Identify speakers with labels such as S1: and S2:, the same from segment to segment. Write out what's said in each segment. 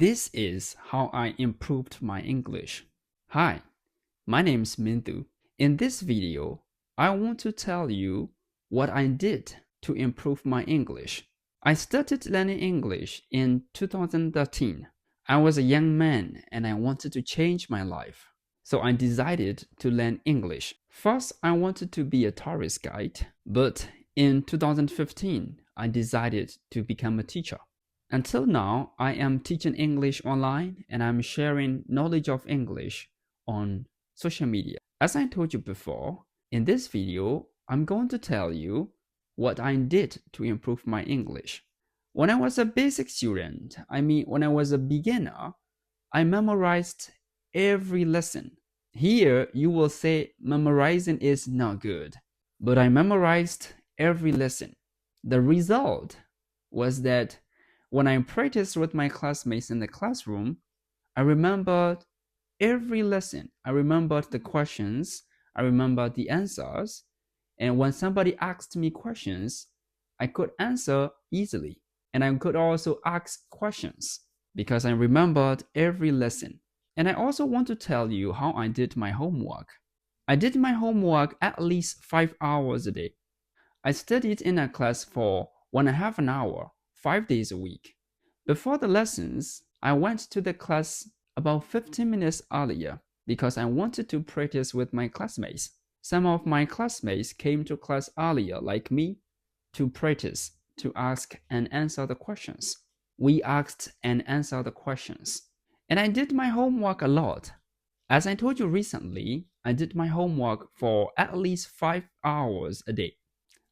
S1: This is how I improved my English. Hi, my name is Min Thu. In this video, I want to tell you what I did to improve my English. I started learning English in 2013. I was a young man and I wanted to change my life. So I decided to learn English. First, I wanted to be a tourist guide, but in 2015, I decided to become a teacher. Until now, I am teaching English online and I'm sharing knowledge of English on social media. As I told you before, in this video, I'm going to tell you what I did to improve my English. When I was a basic student, when I was a beginner, I memorized every lesson. Here, you will say memorizing is not good, but I memorized every lesson. The result was that when I practiced with my classmates in the classroom, I remembered every lesson. I remembered the questions. I remembered the answers. And when somebody asked me questions, I could answer easily. And I could also ask questions because I remembered every lesson. And I also want to tell you how I did my homework. I did my homework at least 5 hours a day. I studied in a class for 1.5 an hour, 5 days a week. Before the lessons, I went to the class about 15 minutes earlier because I wanted to practice with my classmates. Some of my classmates came to class earlier, like me, to practice, to ask and answer the questions. We asked and answered the questions. And I did my homework a lot. As I told you recently, I did my homework for at least 5 hours a day.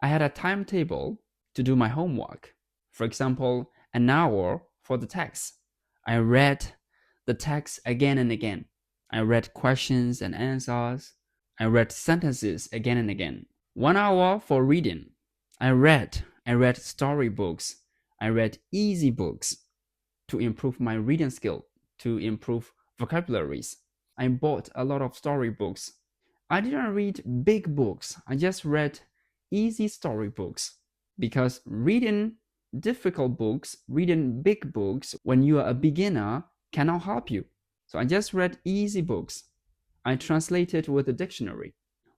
S1: I had a timetable to do my homework. For example, an hour for the text. I read the text again and again. I read questions and answers. I read sentences again and again. 1 hour for reading. I read storybooks. I read easy books to improve my reading skill, to improve vocabularies. I bought a lot of storybooks. I didn't read big books. I just read easy storybooks because reading difficult books, reading big books when you are a beginner cannot help you. So I just read easy books. I translated with a dictionary.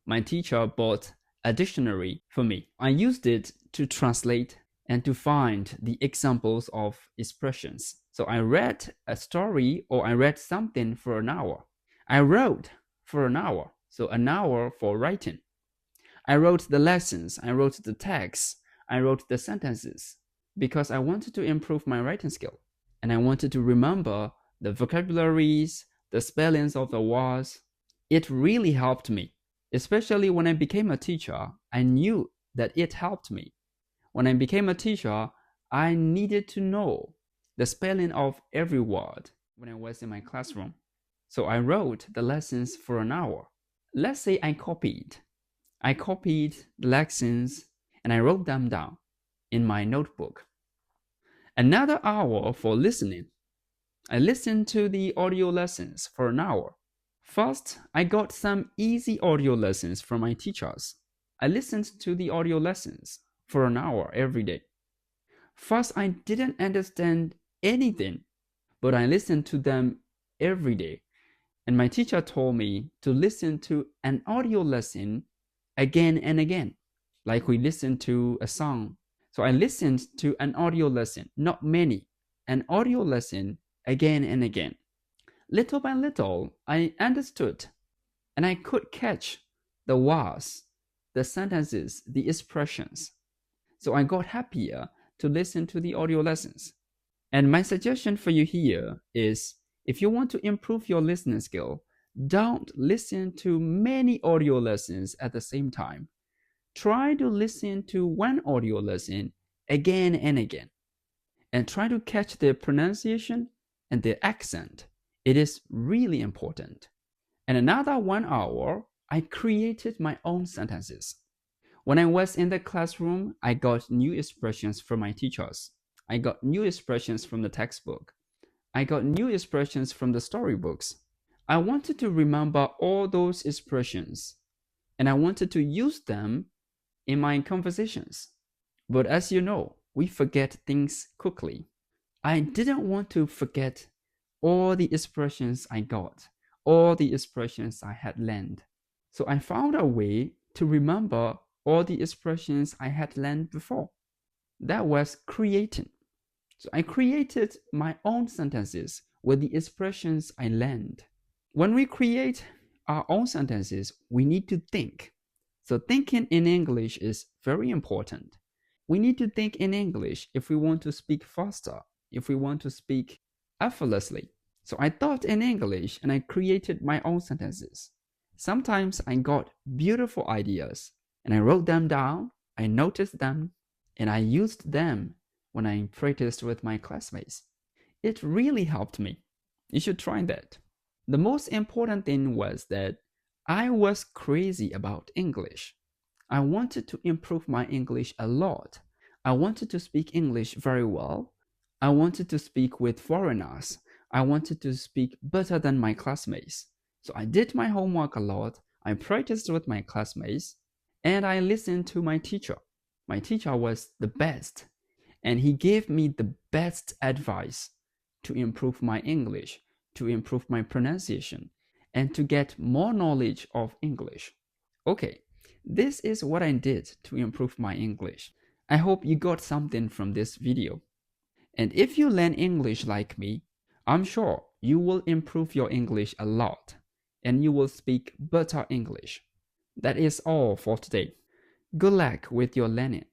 S1: My teacher bought a dictionary for me. I used it to translate and to find the examples of expressions. So I read a story or I read something for an hour. I wrote for an hour, so an hour for writing. I wrote the lessons, I wrote the texts, I wrote the sentences because I wanted to improve my writing skill and I wanted to remember the vocabularies, the spellings of the words. It really helped me, especially when I became a teacher. I knew that it helped me. When I became a teacher, I needed to know the spelling of every word when I was in my classroom. So I wrote the lessons for an hour. Let's say I copied the lessons and I wrote them down in my notebook. Another hour for listening. I listened to the audio lessons for an hour. First, I got some easy audio lessons from my teachers. I listened to the audio lessons for an hour every day. First, I didn't understand anything, but I listened to them every day. And my teacher told me to listen to an audio lesson again and again, like we listen to a song. So I listened to an audio lesson, not many, an audio lesson again and again. Little by little, I understood and I could catch the words, the sentences, the expressions. So I got happier to listen to the audio lessons. And my suggestion for you here is, if you want to improve your listening skill, don't listen to many audio lessons at the same time. Try to listen to one audio lesson again and again. And try to catch the pronunciation and the accent. It is really important. And another 1 hour, I created my own sentences. When I was in the classroom, I got new expressions from my teachers. I got new expressions from the textbook. I got new expressions from the storybooks. I wanted to remember all those expressions, and I wanted to use them in my conversations. But as you know, we forget things quickly. I didn't want to forget all the expressions I got, all the expressions I had learned. So I found a way to remember all the expressions I had learned before. That was creating. So I created my own sentences with the expressions I learned. When we create our own sentences, we need to think. So thinking in English is very important. We need to think in English if we want to speak faster, if we want to speak effortlessly. So I thought in English and I created my own sentences. Sometimes I got beautiful ideas and I wrote them down, I noticed them, and I used them when I practiced with my classmates. It really helped me. You should try that. The most important thing was that I was crazy about English. I wanted to improve my English a lot. I wanted to speak English very well. I wanted to speak with foreigners. I wanted to speak better than my classmates. So I did my homework a lot. I practiced with my classmates. And I listened to my teacher. My teacher was the best. And he gave me the best advice to improve my English, to improve my pronunciation, and to get more knowledge of English. Okay, this is what I did to improve my English. I hope you got something from this video. And if you learn English like me, I'm sure you will improve your English a lot, and you will speak better English. That is all for today. Good luck with your learning.